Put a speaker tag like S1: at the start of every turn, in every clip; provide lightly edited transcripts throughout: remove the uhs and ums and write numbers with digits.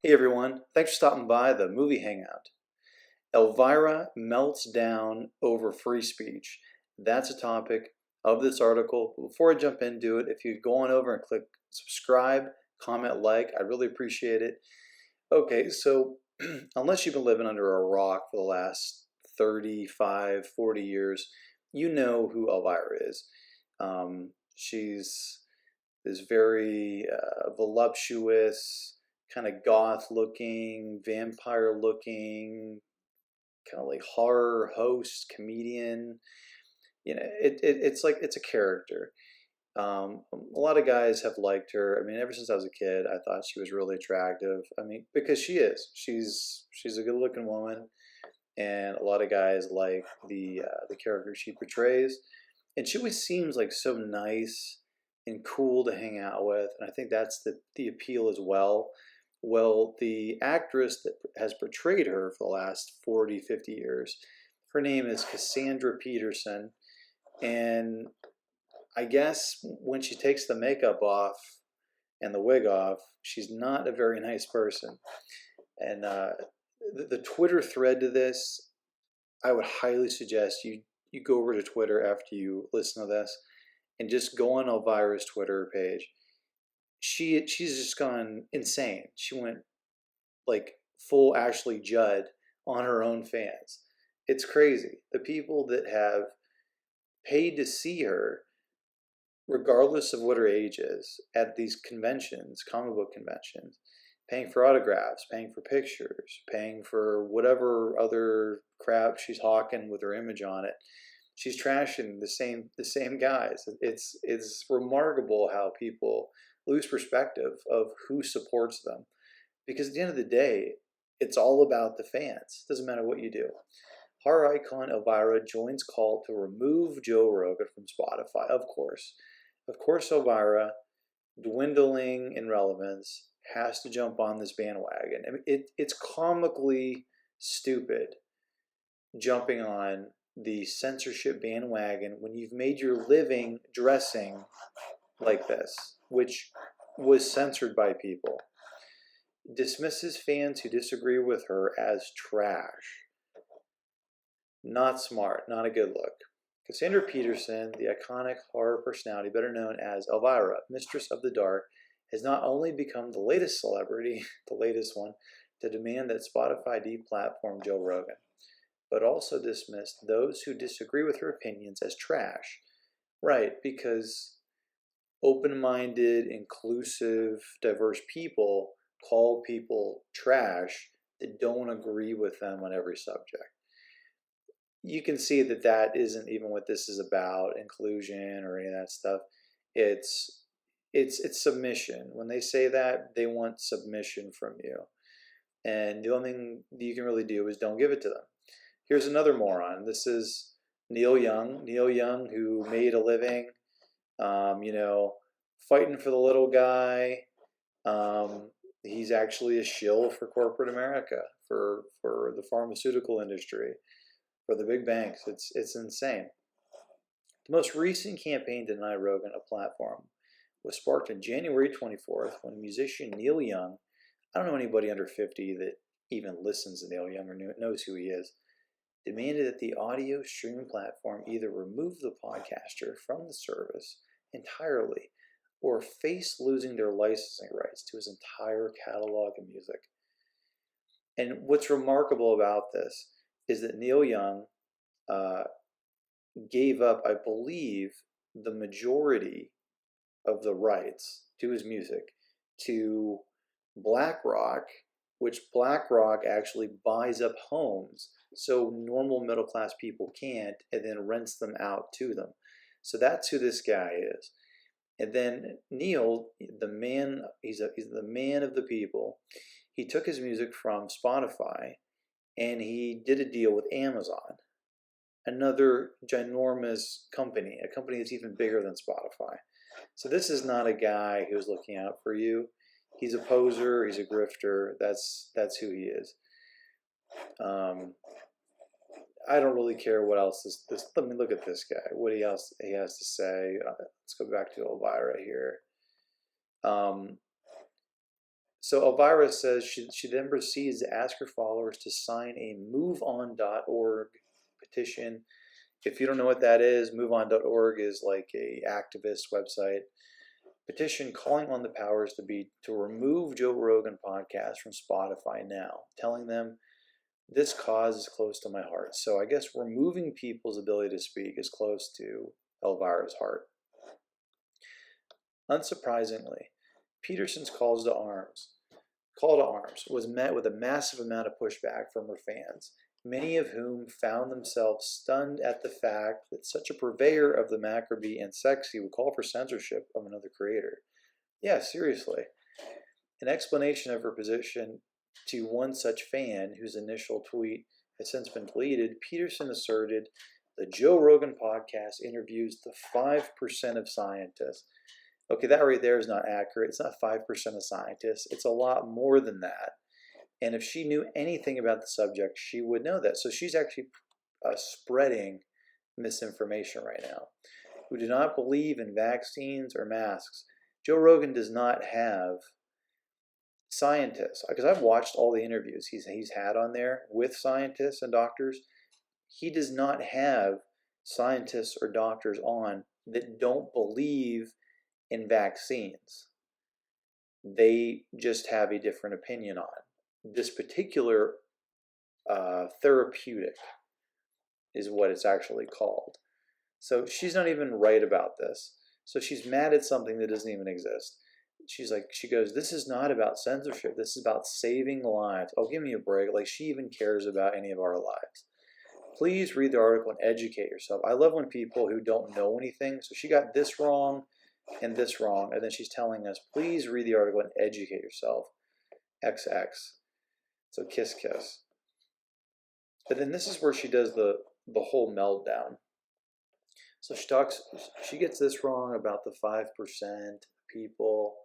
S1: Hey everyone, thanks for stopping by the movie Hangout. Elvira melts down over free speech. That's a topic of this article. Before I jump into it, if you go on over and click subscribe, comment, like, I really appreciate it. Okay, so unless you've been living under a rock for the last 35, 40 years, you know who Elvira is. She's this very voluptuous, kind of goth looking, vampire looking, kind of like horror host, comedian. It's like it's a character. A lot of guys have liked her. I mean, ever since I was a kid, I thought she was really attractive. I mean, because she is. She's a good-looking woman, and a lot of guys like the character she portrays. And she always seems like so nice and cool to hang out with, and I think that's the appeal as well. Well, the actress that has portrayed her for the last 40, 50 years, her name is Cassandra Peterson, and I guess when she takes the makeup off and the wig off, she's not a very nice person. And the Twitter thread to this, I would highly suggest you go over to Twitter after you listen to this and just go on Elvira's Twitter page. She's just gone insane. She went like full Ashley Judd on her own fans. It's crazy. The people that have paid to see her, regardless of what her age is, at these conventions, comic book conventions, paying for autographs, paying for pictures, paying for whatever other crap she's hawking with her image on it. She's trashing the same guys. It's remarkable how people lose perspective of who supports them, because at the end of the day, it's all about the fans. It doesn't matter what you do. Horror icon Elvira joins call to remove Joe Rogan from Spotify. Of course, Elvira, dwindling in relevance, has to jump on this bandwagon. I mean, it's comically stupid jumping on the censorship bandwagon when you've made your living dressing like this, which was censored by people. Dismisses fans who disagree with her as trash. Not smart, not a good look. Cassandra Peterson, the iconic horror personality better known as Elvira, Mistress of the Dark, has not only become the latest celebrity, the latest one, to demand that Spotify deplatform Joe Rogan, but also dismissed those who disagree with her opinions as trash. Right, because open-minded, inclusive, diverse people call people trash that don't agree with them on every subject. You can see that that isn't even what this is about, inclusion or any of that stuff. It's it's submission. When they say that, they want submission from you. And the only thing you can really do is don't give it to them. Here's another moron. This is Neil Young. Neil Young, who made a living, you know, fighting for the little guy. He's actually a shill for corporate America, for the pharmaceutical industry, for the big banks. It's insane. The most recent campaign to deny Rogan a platform was sparked on January 24th when musician Neil Young, I don't know anybody under 50 that even listens to Neil Young or knows who he is, demanded that the audio streaming platform either remove the podcaster from the service entirely or face losing their licensing rights to his entire catalog of music. And what's remarkable about this is that Neil Young gave up, I believe, the majority of the rights to his music to BlackRock, which BlackRock actually buys up homes so normal middle class people can't, and then rents them out to them. So that's who this guy is. And then Neil, the man, he's the man of the people. He took his music from Spotify and he did a deal with Amazon, another ginormous company, a company that's even bigger than Spotify. So this is not a guy who's looking out for you. He's a poser. He's a grifter. That's who he is. I don't really care what else this. Let me look at this guy. What else he has to say. Let's go back to Elvira here. So Elvira says she then proceeds to ask her followers to sign a MoveOn.org petition. If you don't know what that is, MoveOn.org is like a activist website. Petition calling on the powers to be to remove Joe Rogan podcast from Spotify now, telling them this cause is close to my heart. So I guess removing people's ability to speak is close to Elvira's heart. Unsurprisingly, Peterson's call to arms was met with a massive amount of pushback from her fans, many of whom found themselves stunned at the fact that such a purveyor of the Maccabee and sexy would call for censorship of another creator. Yeah, seriously. In explanation of her position to one such fan, whose initial tweet has since been deleted, Peterson asserted the Joe Rogan podcast interviews the 5% of scientists. Okay, that right there is not accurate. It's not 5% of scientists. It's a lot more than that. And if she knew anything about the subject, she would know that. So she's actually spreading misinformation right now. Who do not believe in vaccines or masks. Joe Rogan does not have scientists, because I've watched all the interviews he's had on there with scientists and doctors. He does not have scientists or doctors on that don't believe in vaccines. They just have a different opinion on this particular therapeutic is what it's actually called. So she's not even right about this. So she's mad at something that doesn't even exist. She goes, this is not about censorship. This is about saving lives. Oh, give me a break. Like she even cares about any of our lives. Please read the article and educate yourself. I love when people who don't know anything. So she got this wrong and this wrong. And then she's telling us, please read the article and educate yourself. XX. So kiss, kiss. But then this is where she does the whole meltdown. So she gets this wrong about the 5% people.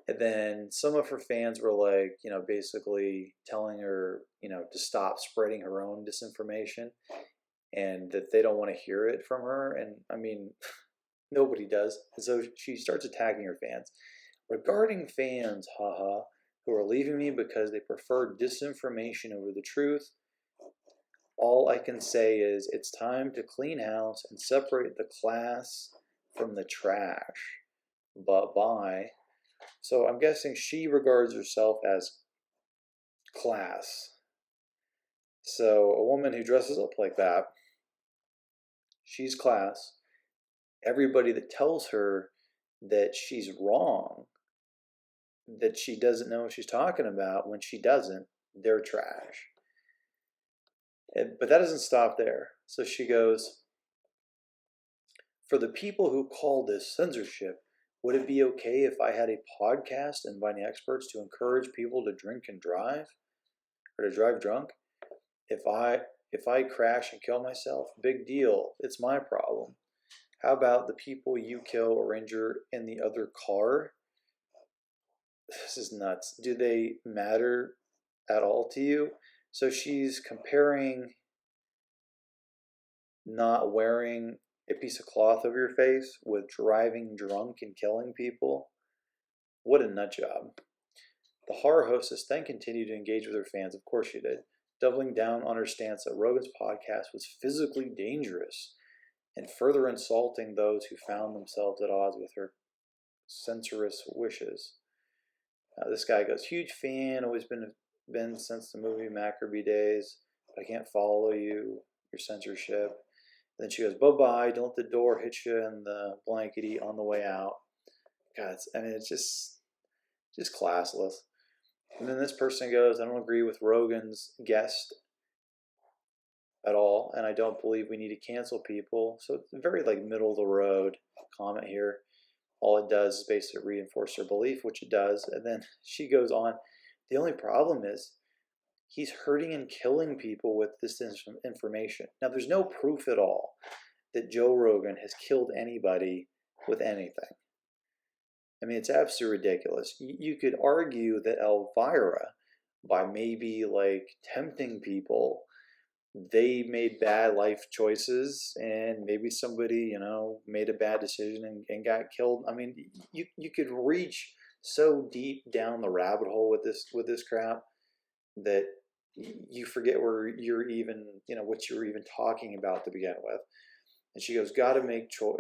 S1: And then some of her fans were like, basically telling her, to stop spreading her own disinformation and that they don't want to hear it from her. And I mean, nobody does. And so she starts attacking her fans. Regarding fans, who are leaving me because they prefer disinformation over the truth, all I can say is it's time to clean house and separate the class from the trash. Bye. So I'm guessing she regards herself as class. So a woman who dresses up like that, she's class. Everybody that tells her that she's wrong, that she doesn't know what she's talking about when she doesn't, they're trash. But that doesn't stop there. So she goes, for the people who call this censorship, would it be okay if I had a podcast inviting experts to encourage people to drink and drive? Or to drive drunk? If I crash and kill myself, big deal. It's my problem. How about the people you kill or injure in the other car? This is nuts. Do they matter at all to you? So she's comparing not wearing a piece of cloth over your face with driving drunk and killing people. What a nut job. The horror hostess then continued to engage with her fans. Of course she did, doubling down on her stance that Rogan's podcast was physically dangerous and further insulting those who found themselves at odds with her censorious wishes. This guy goes, huge fan, always been since the movie Maccabee days. I can't follow you, your censorship. Then she goes, bye-bye, don't let the door hit you in the blankety on the way out. God, it's just classless. And then this person goes, I don't agree with Rogan's guest at all, and I don't believe we need to cancel people. So it's a very middle of the road comment here. All it does is basically reinforce her belief, which it does. And then she goes on, the only problem is he's hurting and killing people with this information. Now, there's no proof at all that Joe Rogan has killed anybody with anything. I mean, it's absolutely ridiculous. You could argue that Elvira, by maybe tempting people, they made bad life choices and maybe somebody, made a bad decision and got killed. I mean, you could reach so deep down the rabbit hole with this crap that you forget where you're even, what you were even talking about to begin with. And she goes, got to make choice,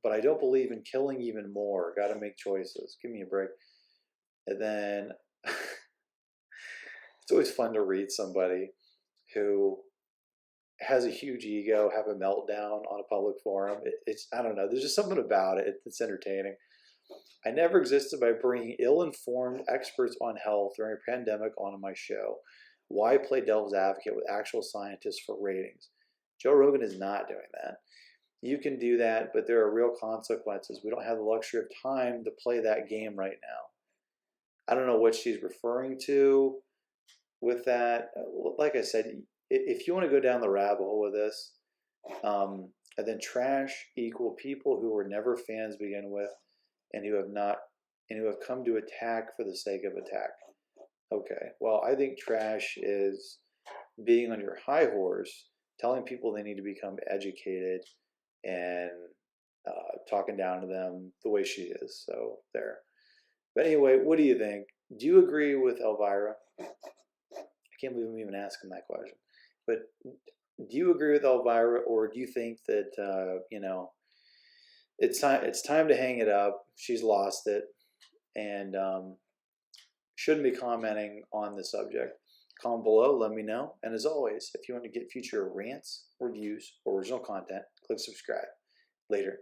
S1: but I don't believe in killing even more. Got to make choices. Give me a break. And then it's always fun to read somebody who has a huge ego have a meltdown on a public forum. It's, I don't know. There's just something about it. It's entertaining. I never existed by bringing ill-informed experts on health during a pandemic onto my show. Why play devil's advocate with actual scientists for ratings? Joe Rogan is not doing that. You can do that, but there are real consequences. We don't have the luxury of time to play that game right now. I don't know what she's referring to with that. Like I said, if you want to go down the rabbit hole with this, and then trash equal people who were never fans to begin with, and who have come to attack for the sake of attack. Okay, well, I think trash is being on your high horse, telling people they need to become educated, and talking down to them the way she is. So there. But anyway, what do you think? Do you agree with Elvira? I can't believe I'm even asking that question. But do you agree with Elvira, or do you think that it's time to hang it up? She's lost it, and shouldn't be commenting on the subject. Comment below, let me know. And as always, if you want to get future rants, reviews, or original content, click subscribe. Later.